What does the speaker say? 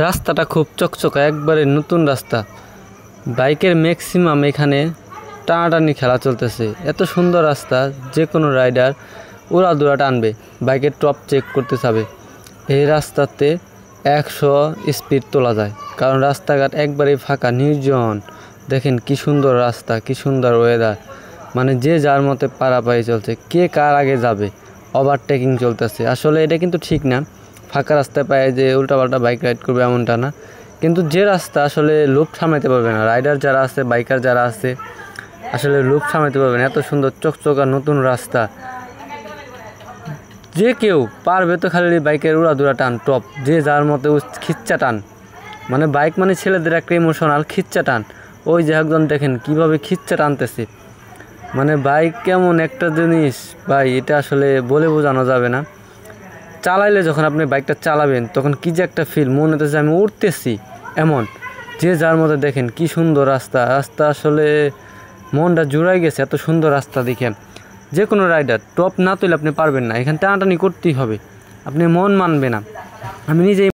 রাস্তাটা খুব চকচকা, একবারে নতুন রাস্তা। বাইকের ম্যাক্সিমাম এখানে টানাটানি খেলা চলতেছে। এত সুন্দর রাস্তা, যে কোনো রাইডার উড়াদুরা টানবে, বাইকের টপ চেক করতে চাবে। এই রাস্তাতে 100 স্পিড তোলা যায়, কারণ রাস্তাঘাট একবারেই ফাঁকা, নির্জন। দেখেন কি সুন্দর রাস্তা, কি সুন্দর ওয়েদার। মানে যে যার মতে পারাপারি চলছে, কে কার আগে যাবে, ওভারটেকিং চলতেছে। আসলে এটা কিন্তু ঠিক না, ফাঁকা রাস্তায় পায় যে উল্টাপাল্টা বাইক রাইড করবে এমনটা না। কিন্তু যে রাস্তা আসলে লোভ সামলাতে পারবে না, রাইডার যারা আছে, বাইকার যারা আছে, আসলে লোভ সামলাতে পারবে না। এত সুন্দর চকচকা নতুন রাস্তা, যে কেউ পারবে তো খালি বাইকের উড়াদুরা টান, টপ, যে যার মতে খিচ্চা টান। মানে বাইক মানে ছেলেদের একটা ইমোশনাল খিচ্চা টান। ওই যে একজন দেখেন কিভাবে খিচ্চা টানতেছে। মানে বাইক কেমন একটা জিনিস ভাই, এটা আসলে বলে বোঝানো যাবে না। চালাইলে যখন আপনি বাইকটা চালাবেন তখন কী যে একটা ফিল, মনে হতেছে আমি উঠতেছি এমন। যে যার মধ্যে দেখেন কি সুন্দর রাস্তা, রাস্তা আসলে মনটা জুড়াই গেছে এত সুন্দর রাস্তা দেখে। যে কোনো রাইডার টপ না তুলে আপনি পারবেন না, এখানে টানাটানি করতেই হবে, আপনি মন মানবে না। আমি নিজেই